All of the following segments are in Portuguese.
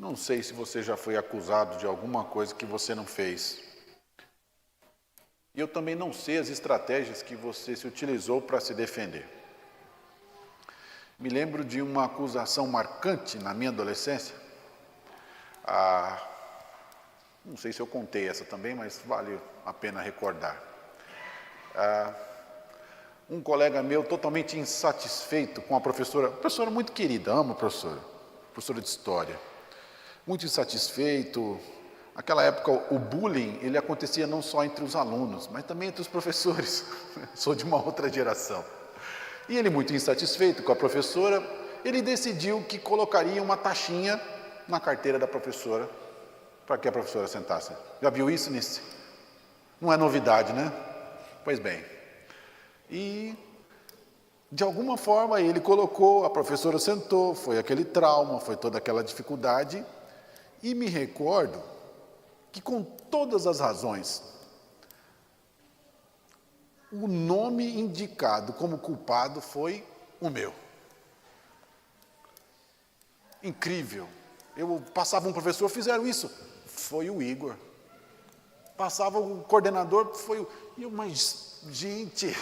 Não sei se você já foi acusado de alguma coisa que você não fez. E eu também não sei as estratégias que você se utilizou para se defender. Me lembro de uma acusação marcante na minha adolescência. Não sei se eu contei essa também, mas vale a pena recordar. Um colega meu totalmente insatisfeito com a professora muito querida, amo a professora de história. Muito insatisfeito. Naquela época o bullying, ele acontecia não só entre os alunos, mas também entre os professores. Sou de uma outra geração. E ele, muito insatisfeito com a professora, ele decidiu que colocaria uma taxinha na carteira da professora, para que a professora sentasse. Já viu isso, Nice? Não é novidade, né? Pois bem. E, de alguma forma, ele colocou, a professora sentou, foi aquele trauma, foi toda aquela dificuldade. E me recordo que, com todas as razões, o nome indicado como culpado foi o meu. Incrível. Eu passava um professor, fizeram isso. Foi o Igor. Passava o coordenador, foi o... Mas, gente,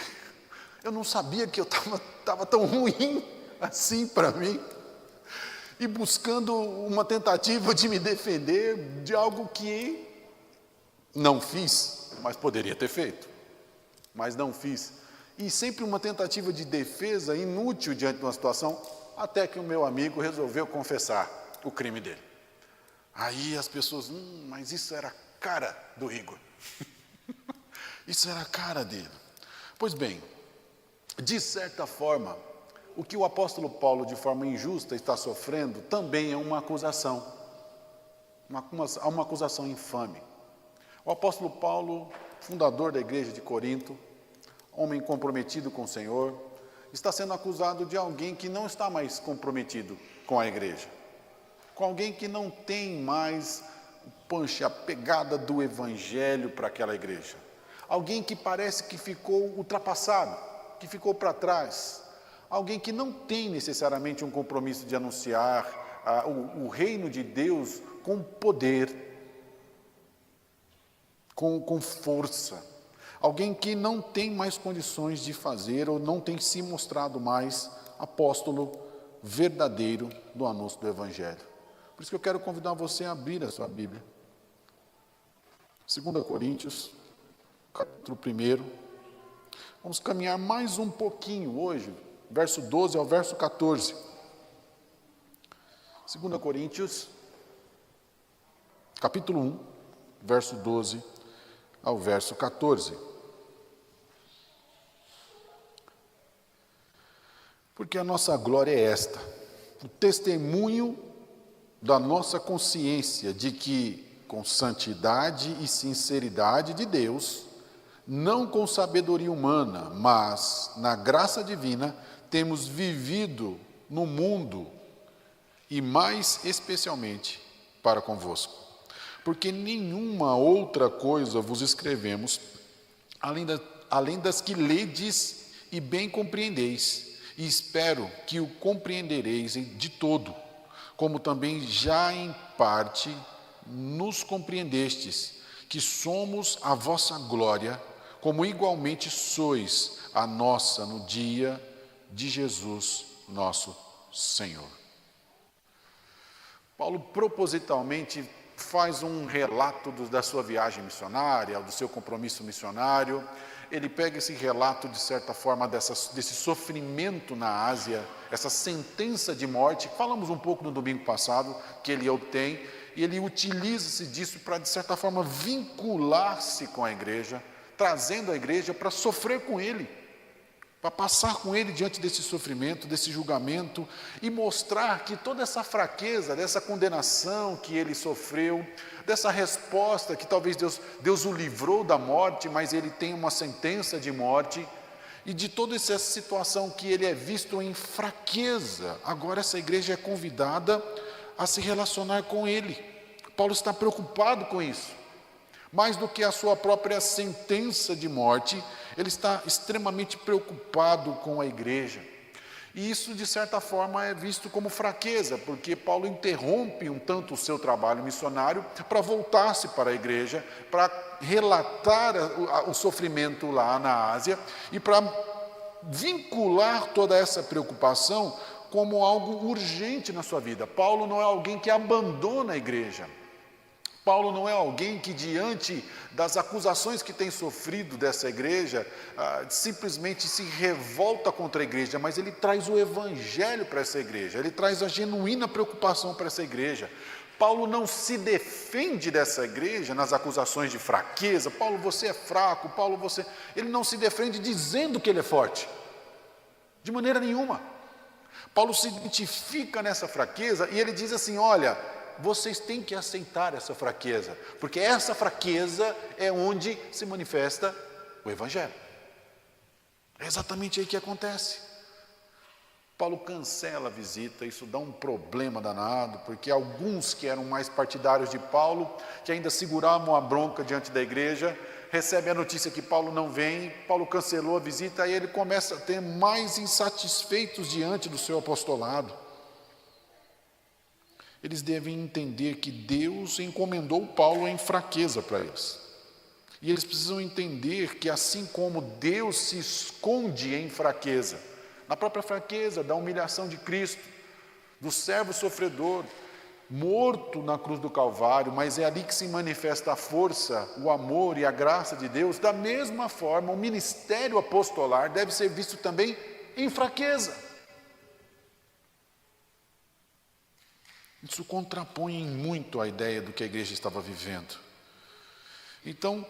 eu não sabia que eu estava tão ruim assim para mim. E buscando uma tentativa de me defender de algo que não fiz, mas poderia ter feito. Mas não fiz. E sempre uma tentativa de defesa inútil diante de uma situação, até que o meu amigo resolveu confessar o crime dele. Aí as pessoas, mas isso era a cara do Igor. Isso era a cara dele. Pois bem, de certa forma, o que o apóstolo Paulo, de forma injusta, está sofrendo, também é uma acusação. Uma acusação infame. O apóstolo Paulo, fundador da igreja de Corinto, homem comprometido com o Senhor, está sendo acusado de alguém que não está mais comprometido com a igreja. Com alguém que não tem mais a pegada do evangelho para aquela igreja. Alguém que parece que ficou ultrapassado, que ficou para trás. Alguém que não tem necessariamente um compromisso de anunciar o reino de Deus com poder, com força. Alguém que não tem mais condições de fazer ou não tem se mostrado mais apóstolo verdadeiro do anúncio do evangelho. Por isso que eu quero convidar você a abrir a sua Bíblia. 2 Coríntios, capítulo 1. Vamos caminhar mais um pouquinho hoje, verso 12 ao verso 14. 2 Coríntios, capítulo 1, verso 12 ao verso 14. Porque a nossa glória é esta, o testemunho da nossa consciência de que, com santidade e sinceridade de Deus, não com sabedoria humana, mas na graça divina, temos vivido no mundo e mais especialmente para convosco. Porque nenhuma outra coisa vos escrevemos, além das que ledes e bem compreendeis, e espero que o compreendereis de todo, como também já em parte nos compreendestes, que somos a vossa glória, como igualmente sois a nossa no dia de Jesus, nosso Senhor. Paulo propositalmente faz um relato da sua viagem missionária, do seu compromisso missionário. Ele pega esse relato, de certa forma, desse sofrimento na Ásia, essa sentença de morte, falamos um pouco no domingo passado, que ele obtém, e ele utiliza-se disso para, de certa forma, vincular-se com a igreja, trazendo a igreja para sofrer com ele, para passar com ele diante desse sofrimento, desse julgamento, e mostrar que toda essa fraqueza, dessa condenação que ele sofreu, dessa resposta que talvez Deus o livrou da morte, mas ele tem uma sentença de morte, e de toda essa situação que ele é visto em fraqueza, agora essa igreja é convidada a se relacionar com ele. Paulo está preocupado com isso. Mais do que a sua própria sentença de morte, ele está extremamente preocupado com a igreja. E isso, de certa forma, é visto como fraqueza, porque Paulo interrompe um tanto o seu trabalho missionário para voltar-se para a igreja, para relatar o sofrimento lá na Ásia e para vincular toda essa preocupação como algo urgente na sua vida. Paulo não é alguém que abandona a igreja. Paulo não é alguém que, diante das acusações que tem sofrido dessa igreja, simplesmente se revolta contra a igreja, mas ele traz o evangelho para essa igreja, ele traz a genuína preocupação para essa igreja. Paulo não se defende dessa igreja nas acusações de fraqueza. Paulo, você é fraco. Paulo, você... Ele não se defende dizendo que ele é forte, de maneira nenhuma. Paulo se identifica nessa fraqueza e ele diz assim: olha, vocês têm que aceitar essa fraqueza, porque essa fraqueza é onde se manifesta o evangelho. É exatamente aí que acontece. Paulo cancela a visita, isso dá um problema danado, porque alguns que eram mais partidários de Paulo, que ainda seguravam a bronca diante da igreja, recebem a notícia que Paulo não vem. Paulo cancelou a visita e ele começa a ter mais insatisfeitos diante do seu apostolado. Eles devem entender que Deus encomendou Paulo em fraqueza para eles. E eles precisam entender que, assim como Deus se esconde em fraqueza, na própria fraqueza da humilhação de Cristo, do servo sofredor, morto na cruz do Calvário, mas é ali que se manifesta a força, o amor e a graça de Deus. Da mesma forma, o ministério apostolar deve ser visto também em fraqueza. Isso contrapõe muito a ideia do que a igreja estava vivendo. Então,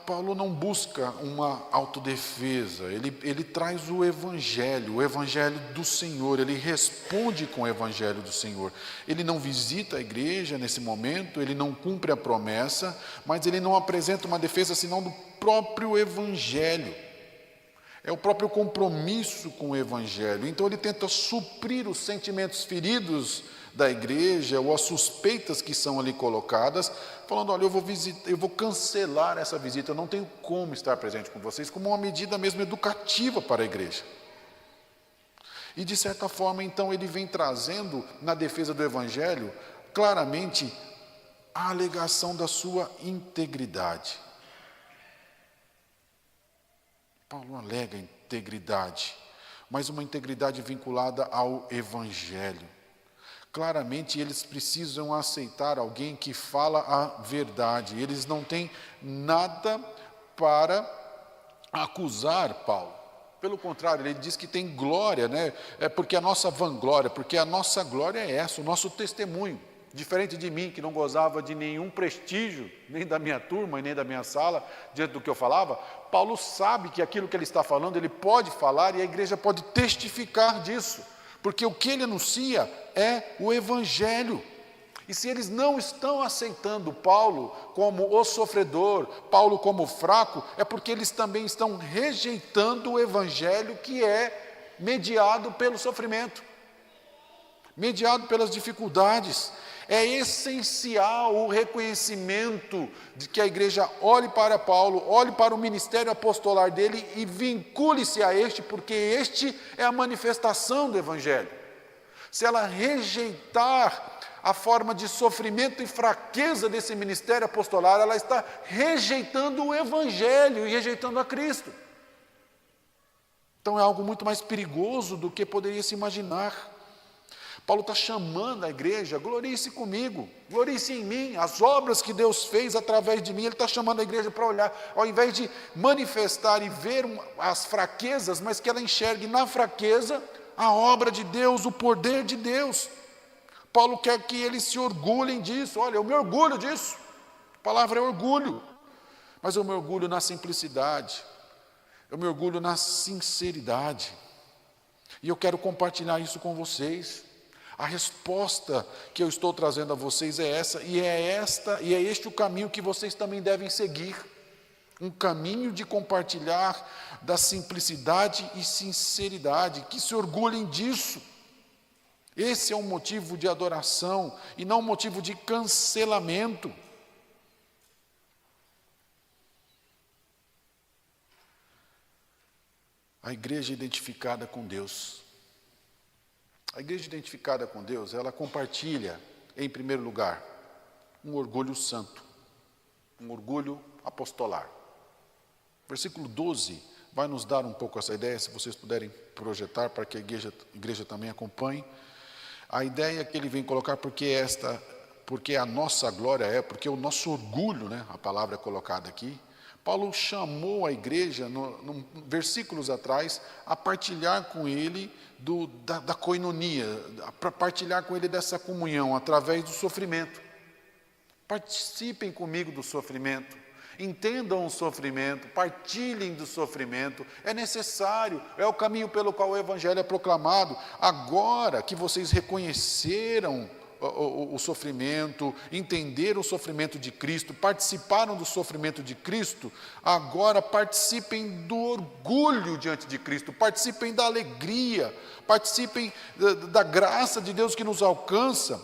Paulo não busca uma autodefesa, ele traz o evangelho do Senhor, ele responde com o evangelho do Senhor. Ele não visita a igreja nesse momento, ele não cumpre a promessa, mas ele não apresenta uma defesa senão do próprio evangelho. É o próprio compromisso com o evangelho. Então ele tenta suprir os sentimentos feridos da igreja ou as suspeitas que são ali colocadas, falando: olha, eu vou cancelar essa visita, eu não tenho como estar presente com vocês, como uma medida mesmo educativa para a igreja. E de certa forma, então, ele vem trazendo na defesa do evangelho claramente a alegação da sua integridade. Paulo alega integridade, mas uma integridade vinculada ao evangelho. Claramente eles precisam aceitar alguém que fala a verdade. Eles não têm nada para acusar Paulo. Pelo contrário, ele diz que tem glória, né? É porque a nossa vanglória, porque a nossa glória é essa, o nosso testemunho. Diferente de mim, que não gozava de nenhum prestígio, nem da minha turma e nem da minha sala, diante do que eu falava, Paulo sabe que aquilo que ele está falando, ele pode falar e a igreja pode testificar disso. Porque o que ele anuncia é o evangelho. E se eles não estão aceitando Paulo como o sofredor, Paulo como fraco, é porque eles também estão rejeitando o evangelho, que é mediado pelo sofrimento, mediado pelas dificuldades. É essencial o reconhecimento de que a igreja olhe para Paulo, olhe para o ministério apostolar dele e vincule-se a este, porque este é a manifestação do evangelho. Se ela rejeitar a forma de sofrimento e fraqueza desse ministério apostolar, ela está rejeitando o evangelho e rejeitando a Cristo. Então é algo muito mais perigoso do que poderia se imaginar. Paulo está chamando a igreja: glorie-se comigo, glorie-se em mim, as obras que Deus fez através de mim. Ele está chamando a igreja para olhar, ao invés de manifestar e ver as fraquezas, mas que ela enxergue na fraqueza a obra de Deus, o poder de Deus. Paulo quer que eles se orgulhem disso. Olha, eu me orgulho disso. A palavra é orgulho, mas eu me orgulho na simplicidade, eu me orgulho na sinceridade, e eu quero compartilhar isso com vocês. A resposta que eu estou trazendo a vocês é essa, e é este o caminho que vocês também devem seguir. Um caminho de compartilhar da simplicidade e sinceridade, que se orgulhem disso. Esse é um motivo de adoração e não um motivo de cancelamento. A igreja identificada com Deus A igreja identificada com Deus, ela compartilha, em primeiro lugar, um orgulho santo, um orgulho apostolar. Versículo 12 vai nos dar um pouco essa ideia, se vocês puderem projetar para que a igreja também acompanhe. A ideia que ele vem colocar, porque a nossa glória porque o nosso orgulho, a palavra é colocada aqui. Paulo chamou a igreja, versículos atrás, a partilhar com ele da coinonia, para partilhar com ele dessa comunhão, através do sofrimento. Participem comigo do sofrimento, entendam o sofrimento, partilhem do sofrimento, é necessário, é o caminho pelo qual o Evangelho é proclamado. Agora que vocês reconheceram o sofrimento, entenderam o sofrimento de Cristo, participaram do sofrimento de Cristo, agora participem do orgulho diante de Cristo, participem da alegria, participem da graça de Deus que nos alcança.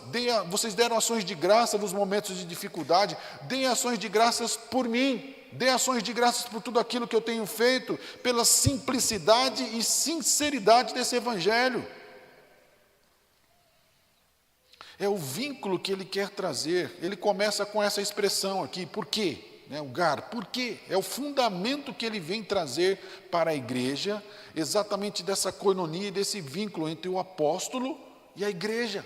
Vocês deram ações de graça nos momentos de dificuldade, deem ações de graças por mim, dê ações de graças por tudo aquilo que eu tenho feito, pela simplicidade e sinceridade desse Evangelho. É o vínculo que ele quer trazer. Ele começa com essa expressão aqui, por quê? O gar, por quê? É o fundamento que ele vem trazer para a igreja, exatamente dessa coinonia, desse vínculo entre o apóstolo e a igreja.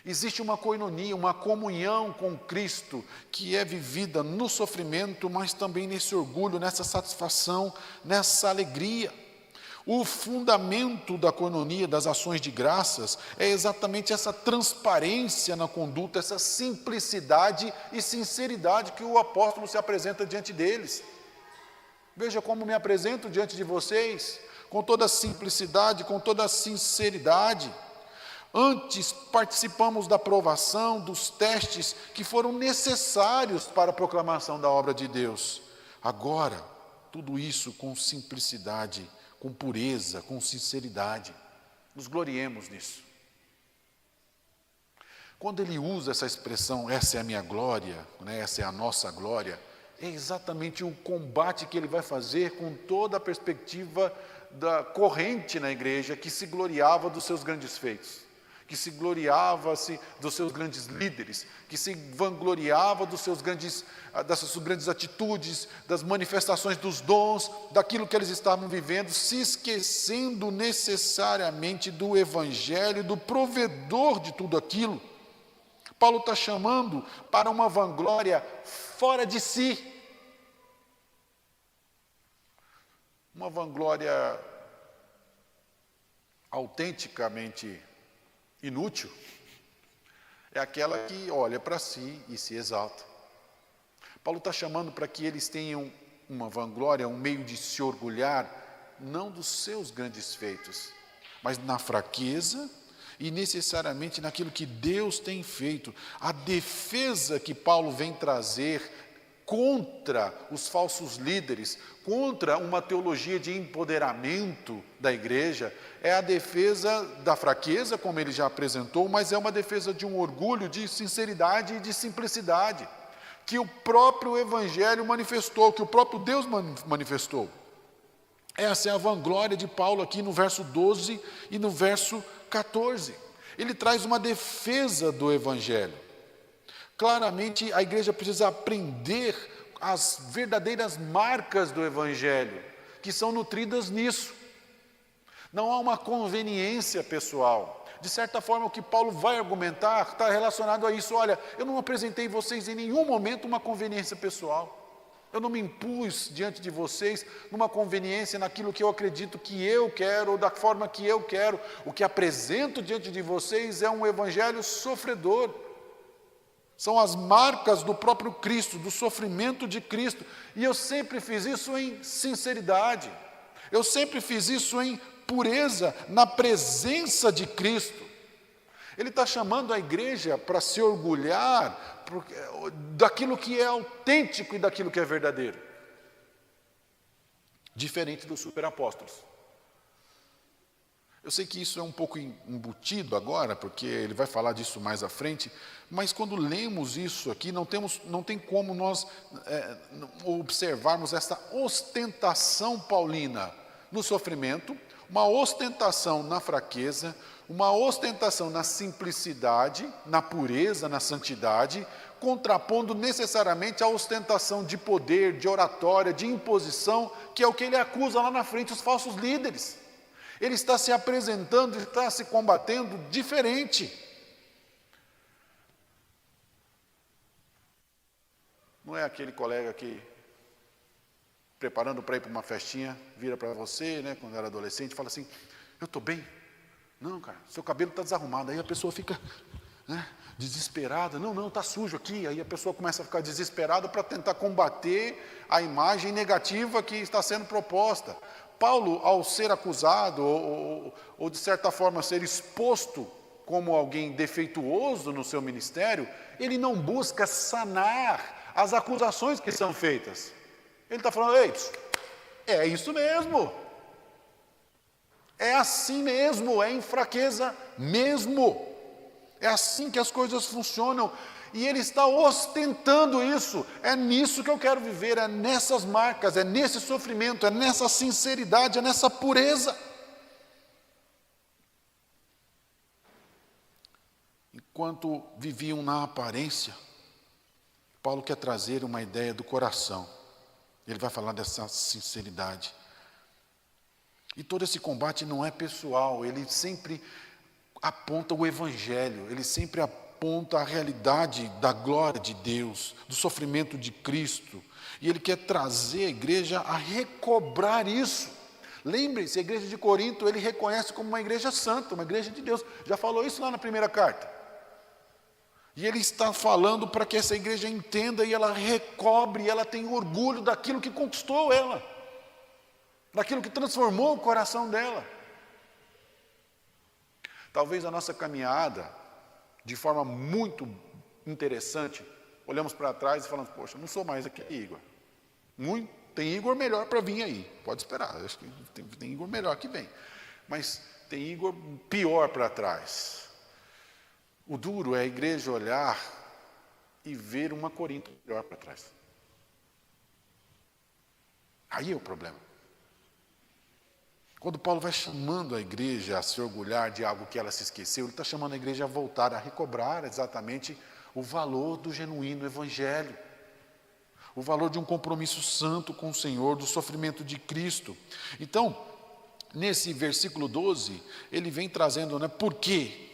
Existe uma coinonia, uma comunhão com Cristo, que é vivida no sofrimento, mas também nesse orgulho, nessa satisfação, nessa alegria. O fundamento da coinonia, das ações de graças, é exatamente essa transparência na conduta, essa simplicidade e sinceridade que o apóstolo se apresenta diante deles. Veja como me apresento diante de vocês, com toda a simplicidade, com toda a sinceridade. Antes participamos da provação, dos testes que foram necessários para a proclamação da obra de Deus. Agora, tudo isso com simplicidade, com pureza, com sinceridade. Nos gloriemos nisso. Quando ele usa essa expressão, essa é a minha glória, essa é a nossa glória, é exatamente o combate que ele vai fazer com toda a perspectiva da corrente na igreja que se gloriava dos seus grandes feitos, que se gloriava dos seus grandes líderes, que se vangloriava das suas grandes atitudes, das manifestações dos dons, daquilo que eles estavam vivendo, se esquecendo necessariamente do Evangelho, do provedor de tudo aquilo. Paulo está chamando para uma vanglória fora de si, uma vanglória autenticamente inútil, é aquela que olha para si e se exalta. Paulo está chamando para que eles tenham uma vanglória, um meio de se orgulhar, não dos seus grandes feitos, mas na fraqueza e necessariamente naquilo que Deus tem feito. A defesa que Paulo vem trazer contra os falsos líderes, contra uma teologia de empoderamento da igreja, é a defesa da fraqueza, como ele já apresentou, mas é uma defesa de um orgulho, de sinceridade e de simplicidade, que o próprio Evangelho manifestou, que o próprio Deus manifestou. Essa é a vanglória de Paulo aqui no verso 12 e no verso 14. Ele traz uma defesa do Evangelho. Claramente, a igreja precisa aprender as verdadeiras marcas do Evangelho, que são nutridas nisso. Não há uma conveniência pessoal. De certa forma, o que Paulo vai argumentar está relacionado a isso. Olha, eu não apresentei vocês em nenhum momento uma conveniência pessoal. Eu não me impus diante de vocês numa conveniência naquilo que eu acredito que eu quero, ou da forma que eu quero. O que apresento diante de vocês é um evangelho sofredor. São as marcas do próprio Cristo, do sofrimento de Cristo. E eu sempre fiz isso em sinceridade. Eu sempre fiz isso em pureza, na presença de Cristo. Ele está chamando a igreja para se orgulhar daquilo que é autêntico e daquilo que é verdadeiro. Diferente dos superapóstolos. Eu sei que isso é um pouco embutido agora, porque ele vai falar disso mais à frente, mas quando lemos isso aqui, não tem como nós observarmos essa ostentação paulina no sofrimento, uma ostentação na fraqueza, uma ostentação na simplicidade, na pureza, na santidade, contrapondo necessariamente a ostentação de poder, de oratória, de imposição, que é o que ele acusa lá na frente os falsos líderes. Ele está se apresentando, ele está se combatendo diferente. Não é aquele colega que, preparando para ir para uma festinha, vira para você, né, quando era adolescente, fala assim, eu estou bem? Não, cara, seu cabelo está desarrumado. Aí a pessoa fica, né, desesperada. Não, está sujo aqui. Aí a pessoa começa a ficar desesperada para tentar combater a imagem negativa que está sendo proposta. Paulo, ao ser acusado, ou de certa forma ser exposto como alguém defeituoso no seu ministério, ele não busca sanar as acusações que são feitas. Ele está falando, ei, é isso mesmo. É assim mesmo, é em fraqueza mesmo. É assim que as coisas funcionam. E ele está ostentando isso. É nisso que eu quero viver, é nessas marcas, é nesse sofrimento, é nessa sinceridade, é nessa pureza. Enquanto viviam na aparência, Paulo quer trazer uma ideia do coração. Ele vai falar dessa sinceridade. E todo esse combate não é pessoal, ele sempre aponta o Evangelho, ele sempre aponta a realidade da glória de Deus, do sofrimento de Cristo. E ele quer trazer a igreja a recobrar isso. Lembre-se, a igreja de Corinto ele reconhece como uma igreja santa, uma igreja de Deus. Já falou isso lá na primeira carta. E ele está falando para que essa igreja entenda e ela recobre, e ela tenha orgulho daquilo que conquistou ela, daquilo que transformou o coração dela. Talvez a nossa caminhada, de forma muito interessante, olhamos para trás e falamos, poxa, não sou mais aquele Igor. Tem Igor melhor para vir aí, pode esperar, acho que tem Igor melhor que vem. Mas tem Igor pior para trás. O duro é a igreja olhar e ver uma Corinto melhor para trás. Aí é o problema. Quando Paulo vai chamando a igreja a se orgulhar de algo que ela se esqueceu, ele está chamando a igreja a voltar, a recobrar exatamente o valor do genuíno evangelho, o valor de um compromisso santo com o Senhor, do sofrimento de Cristo. Então, nesse versículo 12, ele vem trazendo, por quê?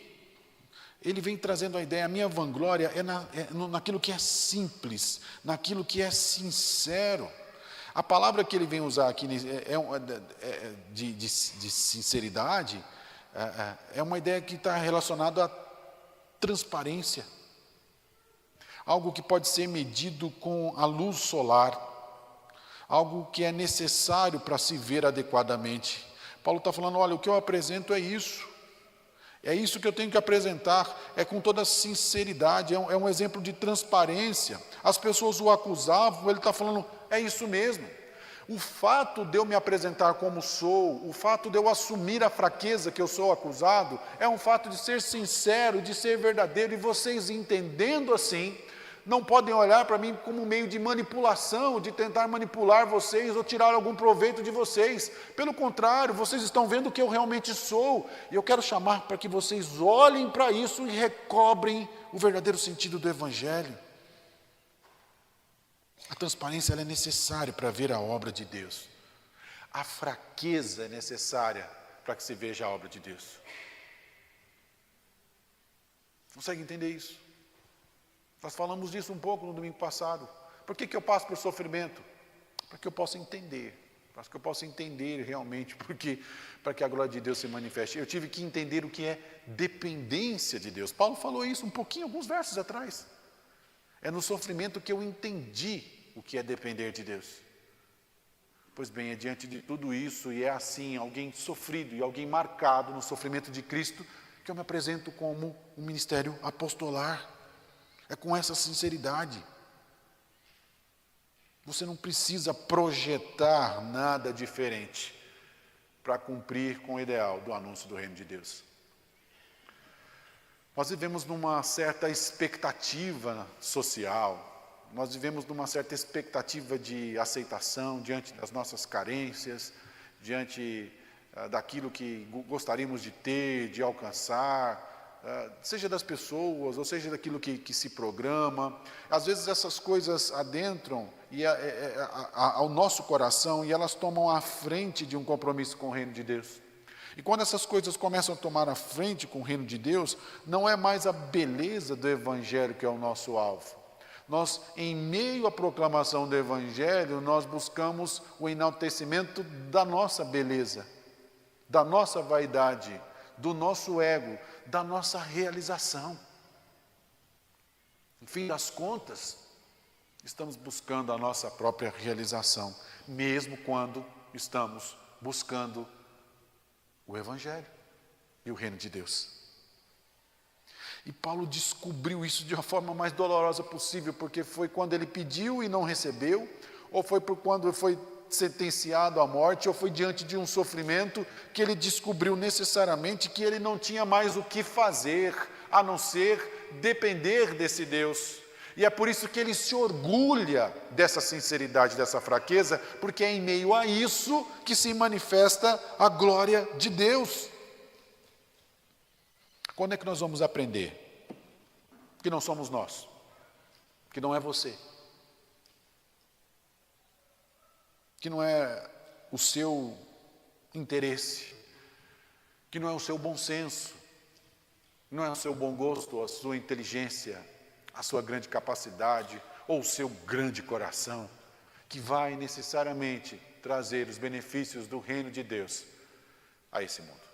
Ele vem trazendo a ideia, a minha vanglória é naquilo que é simples, naquilo que é sincero. A palavra que ele vem usar aqui de sinceridade é uma ideia que está relacionada à transparência. Algo que pode ser medido com a luz solar. Algo que é necessário para se ver adequadamente. Paulo está falando, olha, o que eu apresento é isso. É isso que eu tenho que apresentar, é com toda sinceridade, é um exemplo de transparência. As pessoas o acusavam, ele está falando, é isso mesmo. O fato de eu me apresentar como sou, o fato de eu assumir a fraqueza que eu sou acusado, é um fato de ser sincero, de ser verdadeiro, e vocês entendendo assim, não podem olhar para mim como um meio de manipulação, de tentar manipular vocês ou tirar algum proveito de vocês. Pelo contrário, vocês estão vendo o que eu realmente sou. E eu quero chamar para que vocês olhem para isso e recobrem o verdadeiro sentido do Evangelho. A transparência ela é necessária para ver a obra de Deus. A fraqueza é necessária para que se veja a obra de Deus. Consegue entender isso? Nós falamos disso um pouco no domingo passado. Por que eu passo por sofrimento? Para que eu possa entender. Para que eu possa entender realmente para que a glória de Deus se manifeste. Eu tive que entender o que é dependência de Deus. Paulo falou isso um pouquinho, alguns versos atrás. É no sofrimento que eu entendi o que é depender de Deus. Pois bem, é diante de tudo isso, e é assim, alguém sofrido e alguém marcado no sofrimento de Cristo, que eu me apresento como um ministério apostolar. É com essa sinceridade. Você não precisa projetar nada diferente para cumprir com o ideal do anúncio do reino de Deus. Nós vivemos numa certa expectativa social, nós vivemos numa certa expectativa de aceitação diante das nossas carências, diante daquilo que gostaríamos de ter, de alcançar, seja das pessoas, ou seja daquilo que se programa. Às vezes essas coisas adentram ao nosso coração e elas tomam a frente de um compromisso com o reino de Deus. E quando essas coisas começam a tomar a frente com o reino de Deus, não é mais a beleza do Evangelho que é o nosso alvo. Nós, em meio à proclamação do Evangelho, nós buscamos o enaltecimento da nossa beleza, da nossa vaidade, do nosso ego, da nossa realização. No fim das contas, estamos buscando a nossa própria realização, mesmo quando estamos buscando o Evangelho e o reino de Deus. E Paulo descobriu isso de uma forma mais dolorosa possível, porque foi quando ele pediu e não recebeu, ou foi por quando foi sentenciado à morte, ou foi diante de um sofrimento, que ele descobriu necessariamente que ele não tinha mais o que fazer, a não ser depender desse Deus. E é por isso que ele se orgulha dessa sinceridade, dessa fraqueza, porque é em meio a isso que se manifesta a glória de Deus. Quando é que nós vamos aprender que não somos nós, que não é você, que não é o seu interesse, que não é o seu bom senso, não é o seu bom gosto, a sua inteligência, a sua grande capacidade ou o seu grande coração, que vai necessariamente trazer os benefícios do reino de Deus a esse mundo?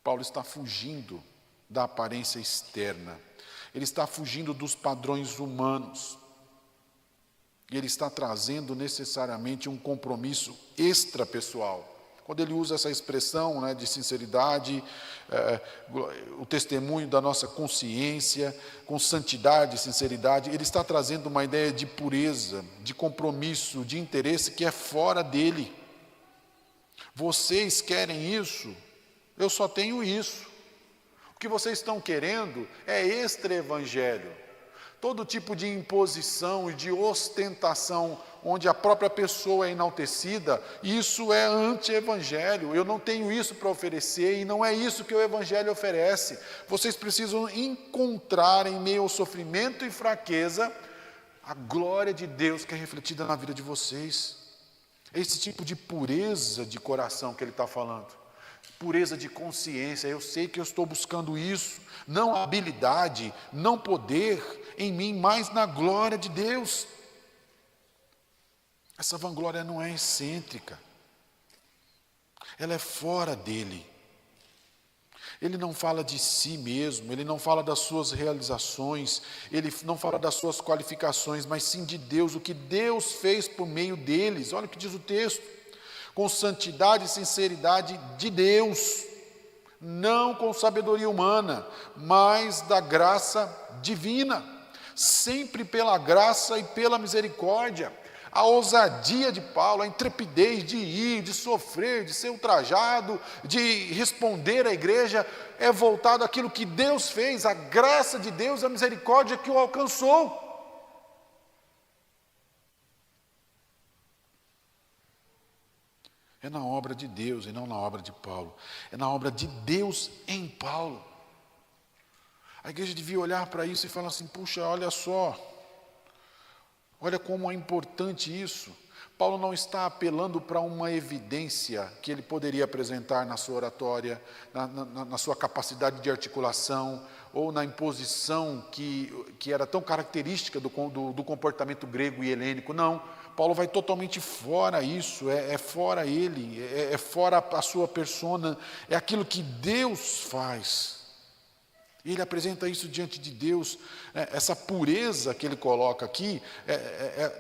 Paulo está fugindo da aparência externa, ele está fugindo dos padrões humanos, e ele está trazendo necessariamente um compromisso extrapessoal. Quando ele usa essa expressão, de sinceridade, o testemunho da nossa consciência, com santidade e sinceridade, ele está trazendo uma ideia de pureza, de compromisso, de interesse que é fora dele. Vocês querem isso? Eu só tenho isso. O que vocês estão querendo é extra-evangelho. Todo tipo de imposição e de ostentação, onde a própria pessoa é enaltecida, isso é anti-evangelho. Eu não tenho isso para oferecer e não é isso que o evangelho oferece. Vocês precisam encontrar em meio ao sofrimento e fraqueza a glória de Deus que é refletida na vida de vocês. É esse tipo de pureza de coração que ele está falando. Pureza de consciência, eu sei que eu estou buscando isso, não habilidade, não poder em mim, mas na glória de Deus. Essa vanglória não é excêntrica, ela é fora dele. Ele não fala de si mesmo, ele não fala das suas realizações, ele não fala das suas qualificações, mas sim de Deus, o que Deus fez por meio deles. Olha o que diz o texto. Com santidade e sinceridade de Deus, não com sabedoria humana, mas da graça divina, sempre pela graça e pela misericórdia. A ousadia de Paulo, a intrepidez de ir, de sofrer, de ser ultrajado, de responder à igreja, é voltado àquilo que Deus fez, a graça de Deus, a misericórdia que o alcançou. É na obra de Deus e não na obra de Paulo. É na obra de Deus em Paulo. A igreja devia olhar para isso e falar assim, puxa, olha só, olha como é importante isso. Paulo não está apelando para uma evidência que ele poderia apresentar na sua oratória, na sua capacidade de articulação, ou na imposição que era tão característica do comportamento grego e helênico. Não. Paulo vai totalmente fora isso, é fora ele, é fora a sua persona, é aquilo que Deus faz. E ele apresenta isso diante de Deus, essa pureza que ele coloca aqui,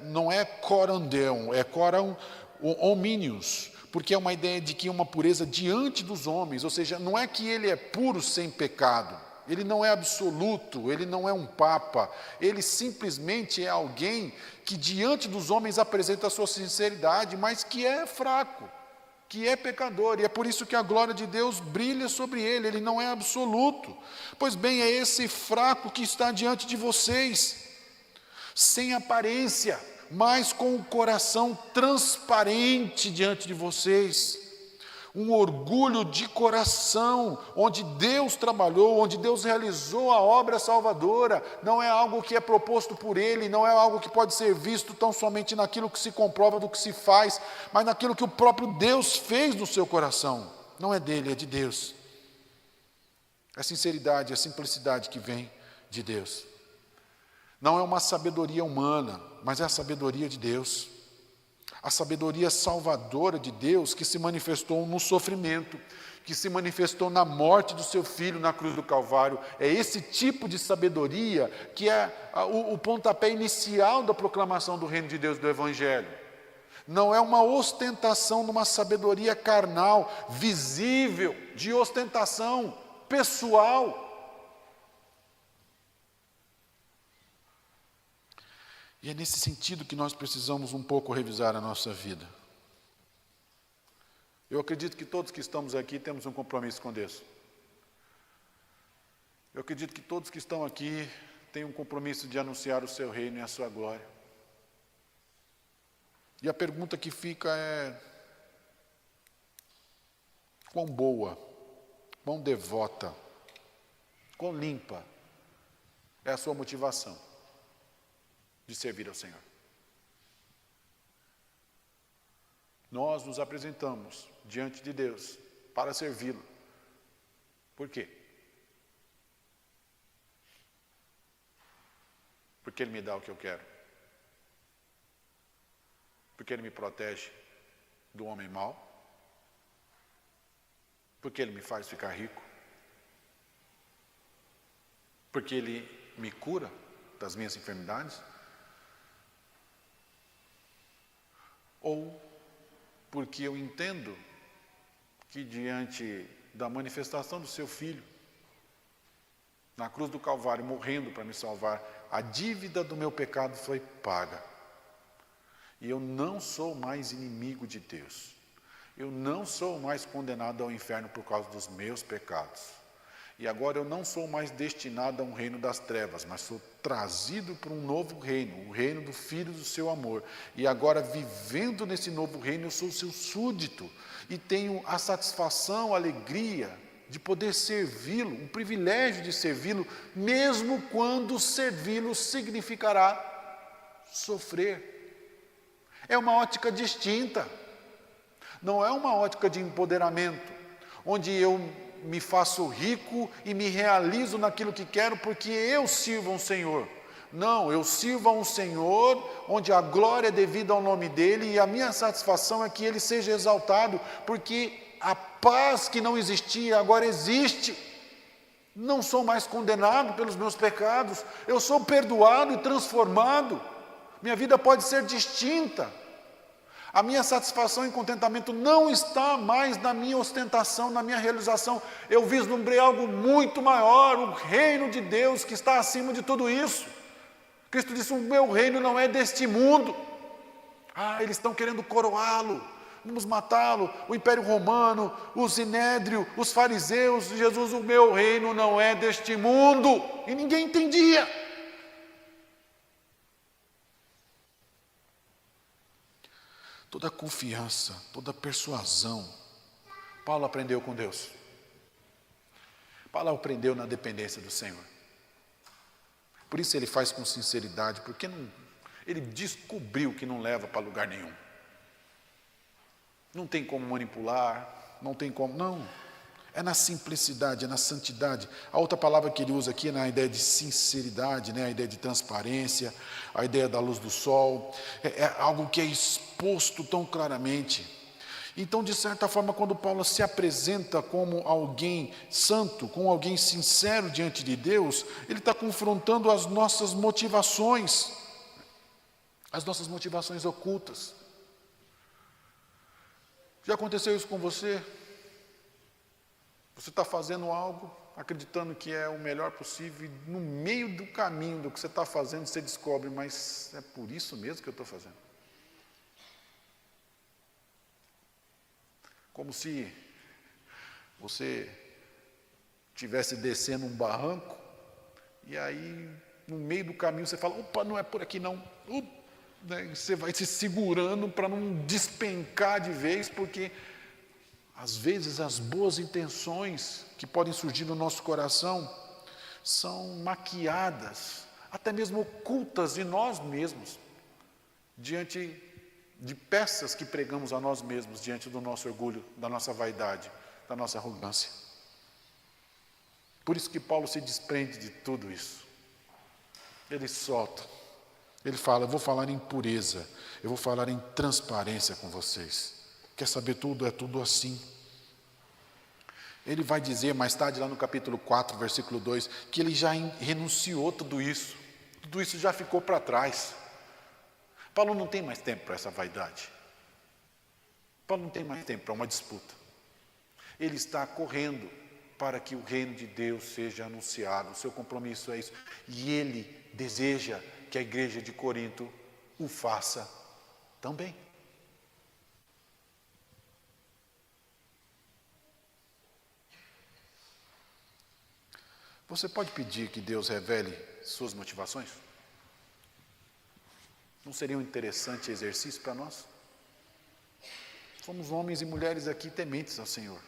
não é corandão, é coram homínios, porque é uma ideia de que é uma pureza diante dos homens, ou seja, não é que ele é puro sem pecado, ele não é absoluto, ele não é um papa, ele simplesmente é alguém que diante dos homens apresenta a sua sinceridade, mas que é fraco, que é pecador, e é por isso que a glória de Deus brilha sobre ele, ele não é absoluto. Pois bem, é esse fraco que está diante de vocês, sem aparência, mas com o coração transparente diante de vocês. Um orgulho de coração, onde Deus trabalhou, onde Deus realizou a obra salvadora. Não é algo que é proposto por Ele, não é algo que pode ser visto tão somente naquilo que se comprova do que se faz, mas naquilo que o próprio Deus fez no seu coração. Não é dele, é de Deus. A sinceridade, a simplicidade que vem de Deus. Não é uma sabedoria humana, mas é a sabedoria de Deus. A sabedoria salvadora de Deus que se manifestou no sofrimento, que se manifestou na morte do seu Filho na cruz do Calvário. É esse tipo de sabedoria que é o pontapé inicial da proclamação do reino de Deus, do Evangelho. Não é uma ostentação de uma sabedoria carnal, visível, de ostentação pessoal. E é nesse sentido que nós precisamos um pouco revisar a nossa vida. Eu acredito que todos que estamos aqui temos um compromisso com Deus. Eu acredito que todos que estão aqui têm um compromisso de anunciar o seu reino e a sua glória. E a pergunta que fica é: quão boa, quão devota, quão limpa é a sua motivação de servir ao Senhor? Nós nos apresentamos diante de Deus para servi-lo. Por quê? Porque Ele me dá o que eu quero. Porque Ele me protege do homem mau. Porque Ele me faz ficar rico. Porque Ele me cura das minhas enfermidades. Ou porque eu entendo que diante da manifestação do seu Filho, na cruz do Calvário, morrendo para me salvar, a dívida do meu pecado foi paga. E eu não sou mais inimigo de Deus. Eu não sou mais condenado ao inferno por causa dos meus pecados. E agora eu não sou mais destinado a um reino das trevas, mas sou trazido para um novo reino, o reino do Filho do seu amor. E agora, vivendo nesse novo reino, eu sou seu súdito e tenho a satisfação, a alegria de poder servi-lo, um privilégio de servi-lo, mesmo quando servi-lo significará sofrer. É uma ótica distinta, não é uma ótica de empoderamento, onde eu me faço rico e me realizo naquilo que quero porque eu sirvo a um Senhor. Não, eu sirvo a um Senhor onde a glória é devida ao nome dEle e a minha satisfação é que Ele seja exaltado, porque a paz que não existia agora existe. Não sou mais condenado pelos meus pecados, eu sou perdoado e transformado. Minha vida pode ser distinta. A minha satisfação e contentamento não está mais na minha ostentação, na minha realização. Eu vislumbrei algo muito maior, o reino de Deus que está acima de tudo isso. Cristo disse: o meu reino não é deste mundo. Eles estão querendo coroá-lo, vamos matá-lo, o Império Romano, o Sinédrio, os fariseus. Jesus: o meu reino não é deste mundo. E ninguém entendia. Toda confiança, toda persuasão, Paulo aprendeu com Deus. Paulo aprendeu na dependência do Senhor. Por isso ele faz com sinceridade, porque ele descobriu que não leva para lugar nenhum. Não tem como manipular, não tem como, não. É na simplicidade, é na santidade. A outra palavra que ele usa aqui é na ideia de sinceridade, né? A ideia de transparência, a ideia da luz do sol. É algo que é exposto tão claramente. Então, de certa forma, quando Paulo se apresenta como alguém santo, como alguém sincero diante de Deus, ele está confrontando as nossas motivações ocultas. Já aconteceu isso com você? Você está fazendo algo, acreditando que é o melhor possível, e no meio do caminho do que você está fazendo, você descobre: mas é por isso mesmo que eu estou fazendo. Como se você estivesse descendo um barranco, e aí, no meio do caminho, você fala: opa, não é por aqui não. né? Você vai se segurando para não despencar de vez, porque às vezes as boas intenções que podem surgir no nosso coração são maquiadas, até mesmo ocultas de nós mesmos, diante de peças que pregamos a nós mesmos, diante do nosso orgulho, da nossa vaidade, da nossa arrogância. Por isso que Paulo se desprende de tudo isso. Ele solta. Ele fala, eu vou falar em pureza, eu vou falar em transparência com vocês. Quer saber tudo? É tudo assim. Ele vai dizer mais tarde, lá no capítulo 4, versículo 2, que ele já renunciou tudo isso já ficou para trás. Paulo não tem mais tempo para essa vaidade. Paulo não tem mais tempo para uma disputa. Ele está correndo para que o reino de Deus seja anunciado. O seu compromisso é isso. E ele deseja que a igreja de Corinto o faça também. Você pode pedir que Deus revele suas motivações? Não seria um interessante exercício para nós? Somos homens e mulheres aqui tementes ao Senhor.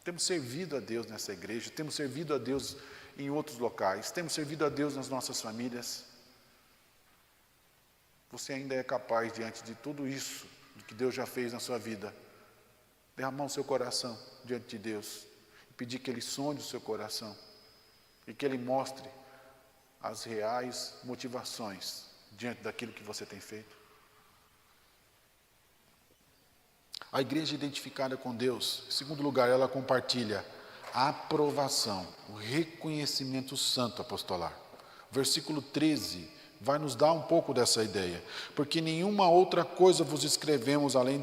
Temos servido a Deus nessa igreja, temos servido a Deus em outros locais, temos servido a Deus nas nossas famílias. Você ainda é capaz, diante de tudo isso, do que Deus já fez na sua vida, derramar o seu coração diante de Deus e pedir que Ele sonde o seu coração e que Ele mostre as reais motivações diante daquilo que você tem feito. A igreja identificada com Deus, em segundo lugar, ela compartilha a aprovação, o reconhecimento santo apostolar. Versículo 13 vai nos dar um pouco dessa ideia. Porque nenhuma outra coisa vos escrevemos além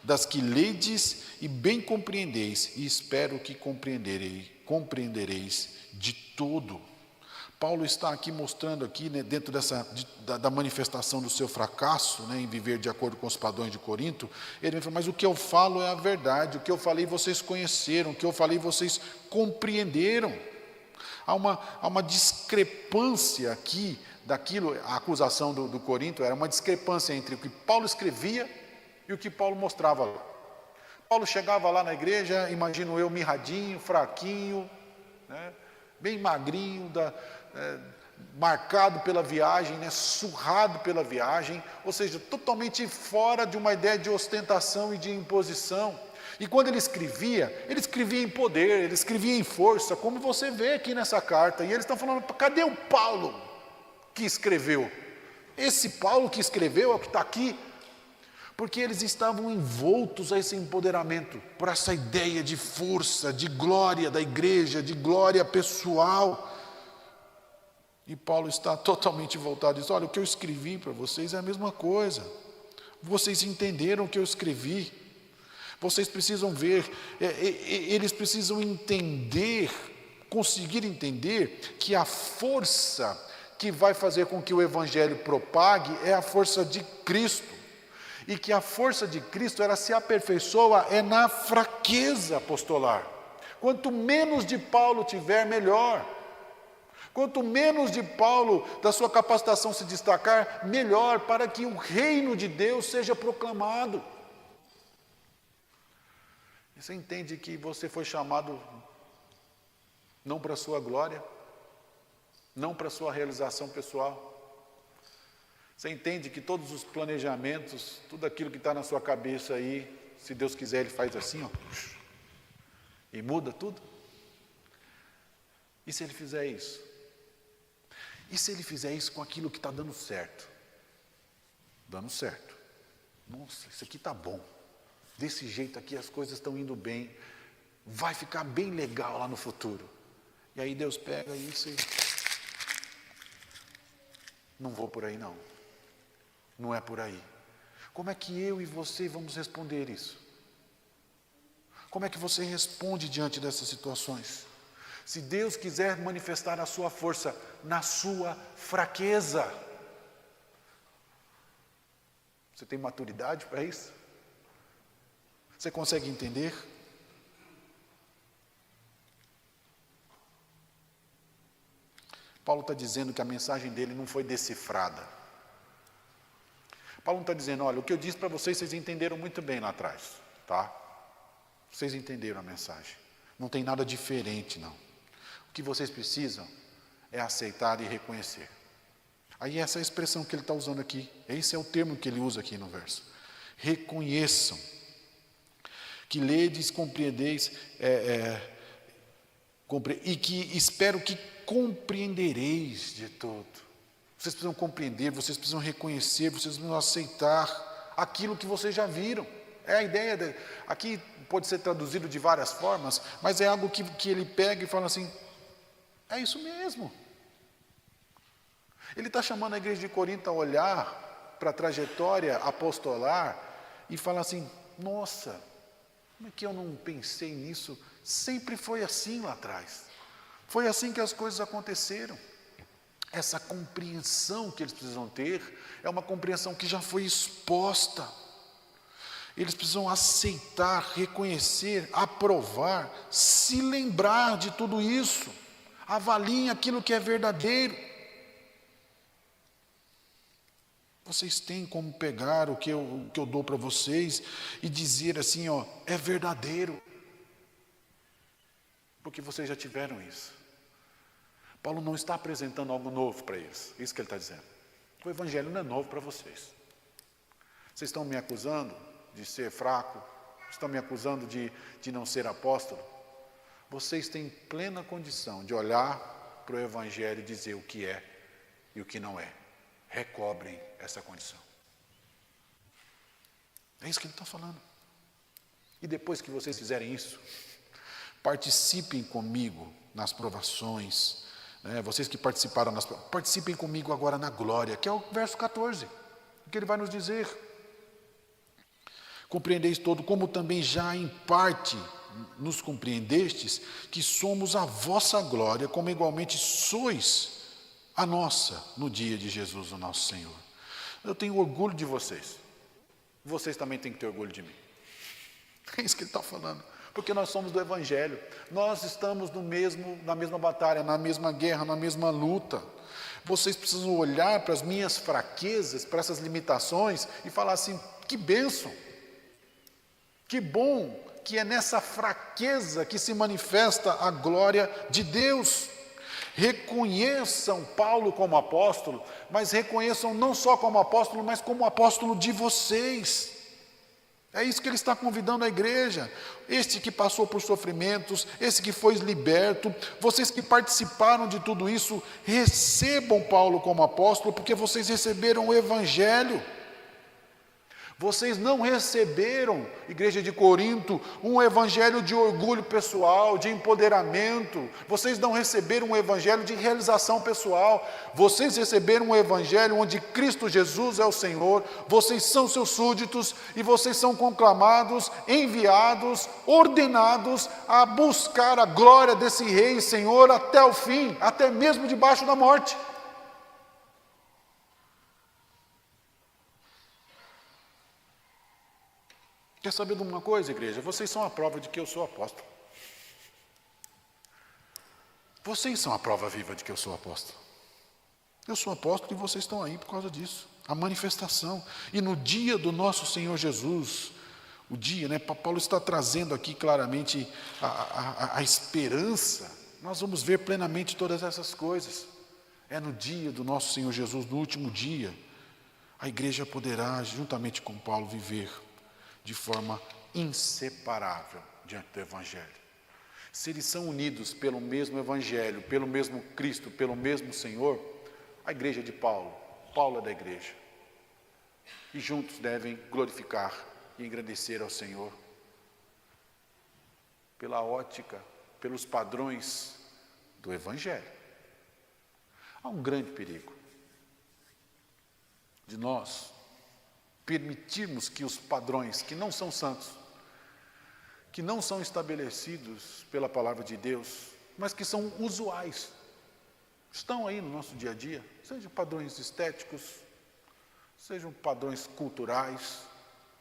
das que ledes e bem compreendeis, e espero que compreendereis de todo. Paulo está aqui mostrando aqui, né, dentro da manifestação do seu fracasso, né, em viver de acordo com os padrões de Corinto, ele fala, mas o que eu falo é a verdade, o que eu falei vocês conheceram, o que eu falei vocês compreenderam. Há uma discrepância aqui daquilo, a acusação do Corinto era uma discrepância entre o que Paulo escrevia e o que Paulo mostrava lá. Paulo chegava lá na igreja, imagino eu, mirradinho, fraquinho, né, bem magrinho, marcado pela viagem, né, surrado pela viagem, ou seja, totalmente fora de uma ideia de ostentação e de imposição. E quando ele escrevia em poder, ele escrevia em força, como você vê aqui nessa carta. E eles estão falando, cadê o Paulo que escreveu? Esse Paulo que escreveu é o que está aqui. Porque eles estavam envoltos a esse empoderamento, por essa ideia de força, de glória da igreja, de glória pessoal. E Paulo está totalmente voltado e diz, olha, o que eu escrevi para vocês é a mesma coisa. Vocês entenderam o que eu escrevi. Vocês precisam ver, eles precisam entender, conseguir entender que a força que vai fazer com que o Evangelho propague é a força de Cristo. E que a força de Cristo, ela se aperfeiçoa na fraqueza apostolar. Quanto menos de Paulo tiver, melhor. Quanto menos de Paulo, da sua capacitação se destacar, melhor, para que o reino de Deus seja proclamado. E você entende que você foi chamado não para a sua glória, não para a sua realização pessoal. Você entende que todos os planejamentos, tudo aquilo que está na sua cabeça aí, se Deus quiser, Ele faz assim, ó, e muda tudo? E se Ele fizer isso? E se Ele fizer isso com aquilo que está dando certo? Dando certo. Nossa, isso aqui está bom. Desse jeito aqui as coisas estão indo bem. Vai ficar bem legal lá no futuro. E aí Deus pega isso e... Não vou por aí não. Não é por aí. Como é que eu e você vamos responder isso? Como é que você responde diante dessas situações? Se Deus quiser manifestar a sua força na sua fraqueza, você tem maturidade para isso? Você consegue entender? Paulo está dizendo que a mensagem dele não foi decifrada. Paulo não está dizendo, olha, o que eu disse para vocês, vocês entenderam muito bem lá atrás, tá? Vocês entenderam a mensagem. Não tem nada diferente, não. O que vocês precisam é aceitar e reconhecer. Aí essa é a expressão que ele está usando aqui. Esse é o termo que ele usa aqui no verso. Reconheçam. Que ledes, compreendeis, e que espero que compreendereis de tudo. Vocês precisam compreender, vocês precisam reconhecer, vocês precisam aceitar aquilo que vocês já viram. É a ideia, aqui pode ser traduzido de várias formas, mas é algo que ele pega e fala assim, é isso mesmo. Ele está chamando a igreja de Corinto a olhar para a trajetória apostolar e falar assim, nossa, como é que eu não pensei nisso? Sempre foi assim lá atrás. Foi assim que as coisas aconteceram. Essa compreensão que eles precisam ter é uma compreensão que já foi exposta. Eles precisam aceitar, reconhecer, aprovar, se lembrar de tudo isso. Avaliem aquilo que é verdadeiro. Vocês têm como pegar o que eu dou para vocês e dizer assim, ó, é verdadeiro. Porque vocês já tiveram isso. Paulo não está apresentando algo novo para eles. Isso que ele está dizendo. O evangelho não é novo para vocês. Vocês estão me acusando de ser fraco? Estão me acusando de não ser apóstolo? Vocês têm plena condição de olhar para o evangelho e dizer o que é e o que não é. Recobrem essa condição. É isso que ele está falando. E depois que vocês fizerem isso, participem comigo nas provações. Vocês que participaram, participem comigo agora na glória, que é o verso 14, que ele vai nos dizer. Compreendeis todo, como também já em parte nos compreendestes, que somos a vossa glória, como igualmente sois a nossa, no dia de Jesus, o nosso Senhor. Eu tenho orgulho de vocês. Vocês também têm que ter orgulho de mim. É isso que ele está falando. Porque nós somos do Evangelho. Nós estamos na mesma batalha, na mesma guerra, na mesma luta. Vocês precisam olhar para as minhas fraquezas, para essas limitações e falar assim, que bênção. Que bom que é nessa fraqueza que se manifesta a glória de Deus. Reconheçam Paulo como apóstolo, mas reconheçam não só como apóstolo, mas como apóstolo de vocês. É isso que ele está convidando a igreja. Este que passou por sofrimentos, esse que foi liberto, vocês que participaram de tudo isso, recebam Paulo como apóstolo, porque vocês receberam o evangelho. Vocês não receberam, igreja de Corinto, um evangelho de orgulho pessoal, de empoderamento. Vocês não receberam um evangelho de realização pessoal. Vocês receberam um evangelho onde Cristo Jesus é o Senhor. Vocês são seus súditos e vocês são conclamados, enviados, ordenados a buscar a glória desse Rei e Senhor até o fim, até mesmo debaixo da morte. Quer saber de uma coisa, igreja? Vocês são a prova de que eu sou apóstolo. Vocês são a prova viva de que eu sou apóstolo. Eu sou apóstolo e vocês estão aí por causa disso. A manifestação. E no dia do nosso Senhor Jesus, o dia, Paulo está trazendo aqui claramente a esperança. Nós vamos ver plenamente todas essas coisas. É no dia do nosso Senhor Jesus, no último dia, a igreja poderá, juntamente com Paulo, viver de forma inseparável diante do Evangelho. Se eles são unidos pelo mesmo Evangelho, pelo mesmo Cristo, pelo mesmo Senhor, a igreja de Paulo, Paulo é da igreja. E juntos devem glorificar e engrandecer ao Senhor. Pela ótica, pelos padrões do Evangelho. Há um grande perigo de nós permitirmos que os padrões que não são santos, que não são estabelecidos pela palavra de Deus, mas que são usuais, estão aí no nosso dia a dia, sejam padrões estéticos, sejam padrões culturais,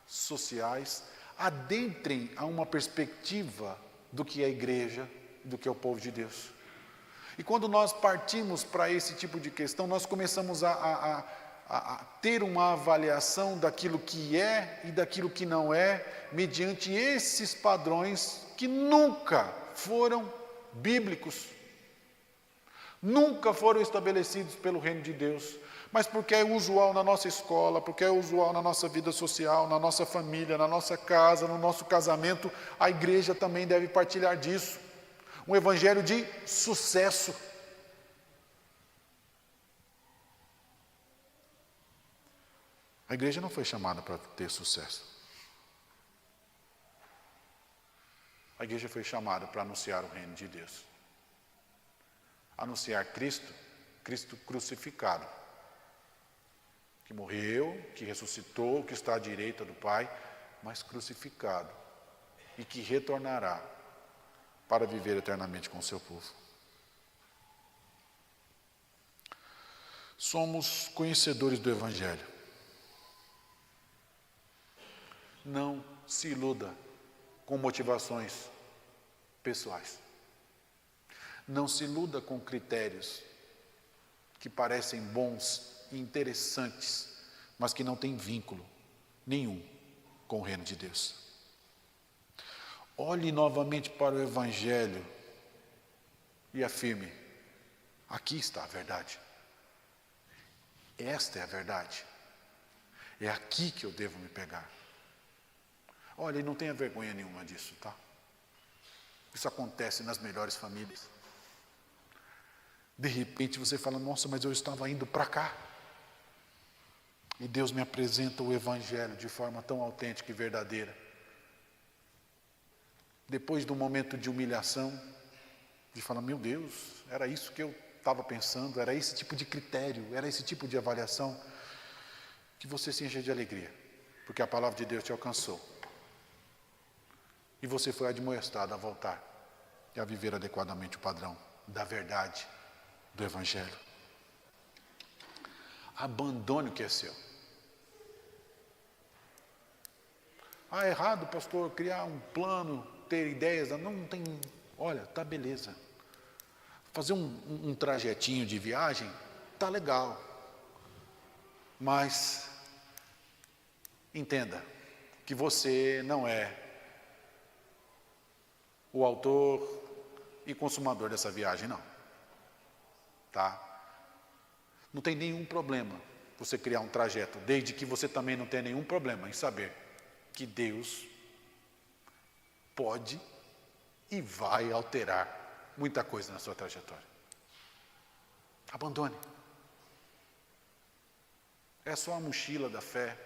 sociais, adentrem a uma perspectiva do que é a igreja, do que é o povo de Deus. E quando nós partimos para esse tipo de questão, nós começamos a a ter uma avaliação daquilo que é e daquilo que não é, mediante esses padrões que nunca foram bíblicos, nunca foram estabelecidos pelo reino de Deus, mas porque é usual na nossa escola, porque é usual na nossa vida social, na nossa família, na nossa casa, no nosso casamento, a igreja também deve partilhar disso. Um evangelho de sucesso. A igreja não foi chamada para ter sucesso. A igreja foi chamada para anunciar o reino de Deus. Anunciar Cristo, Cristo crucificado, que morreu, que ressuscitou, que está à direita do Pai, mas crucificado, e que retornará para viver eternamente com o seu povo. Somos conhecedores do Evangelho. Não se iluda com motivações pessoais. Não se iluda com critérios que parecem bons e interessantes, mas que não têm vínculo nenhum com o reino de Deus. Olhe novamente para o Evangelho e afirme: aqui está a verdade. Esta é a verdade. É aqui que eu devo me pegar. Olha, e não tenha vergonha nenhuma disso, tá? Isso acontece nas melhores famílias. De repente você fala: nossa, mas eu estava indo para cá. E Deus me apresenta o Evangelho de forma tão autêntica e verdadeira. Depois do momento de humilhação, de falar: meu Deus, era isso que eu estava pensando, era esse tipo de critério, era esse tipo de avaliação, que você se enche de alegria, porque a palavra de Deus te alcançou. E você foi admoestado a voltar e a viver adequadamente o padrão da verdade do Evangelho. Abandone o que é seu. Ah, é errado, pastor, criar um plano, ter ideias. Não tem, olha, tá beleza. Fazer um trajetinho de viagem, tá legal. Mas entenda que você não é o autor e consumador dessa viagem, não. Tá? Não tem nenhum problema você criar um trajeto, desde que você também não tenha nenhum problema em saber que Deus pode e vai alterar muita coisa na sua trajetória. Abandone. É só a mochila da fé,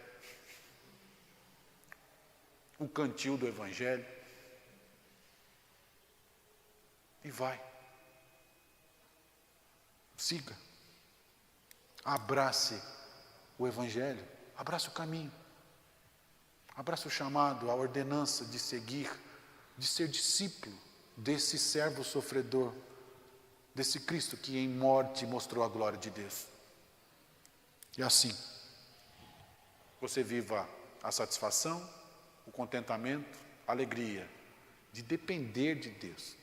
o cantil do Evangelho, e vai. Siga. Abrace o Evangelho, abrace o caminho, abrace o chamado, a ordenança de seguir, de ser discípulo desse servo sofredor, desse Cristo que em morte mostrou a glória de Deus. E assim, você viva a satisfação, o contentamento, a alegria de depender de Deus.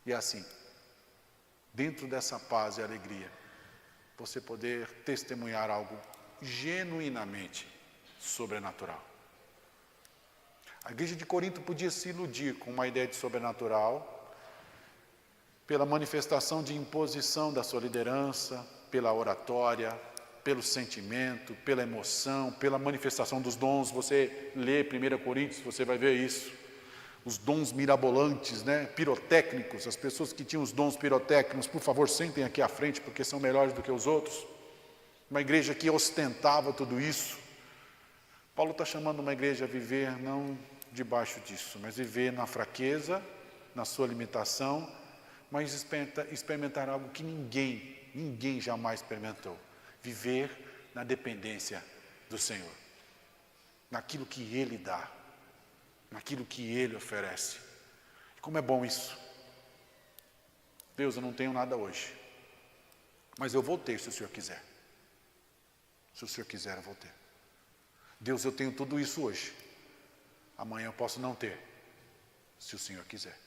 E assim, dentro dessa paz e alegria, você poder testemunhar algo genuinamente sobrenatural. A igreja de Corinto podia se iludir com uma ideia de sobrenatural, pela manifestação de imposição da sua liderança, pela oratória, pelo sentimento, pela emoção, pela manifestação dos dons. Você lê 1 Coríntios, você vai ver isso. Os dons mirabolantes, né? Pirotécnicos, as pessoas que tinham os dons pirotécnicos, por favor, sentem aqui à frente, porque são melhores do que os outros. Uma igreja que ostentava tudo isso. Paulo está chamando uma igreja a viver não debaixo disso, mas viver na fraqueza, na sua limitação, mas experimentar algo que ninguém jamais experimentou. Viver na dependência do Senhor, naquilo que Ele dá, naquilo que Ele oferece. Como é bom isso. Deus, eu não tenho nada hoje, mas eu vou ter se o Senhor quiser. Se o Senhor quiser, eu vou ter. Deus, eu tenho tudo isso hoje, amanhã eu posso não ter, se o Senhor quiser.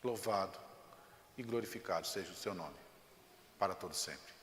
Louvado e glorificado seja o seu nome, para todo sempre.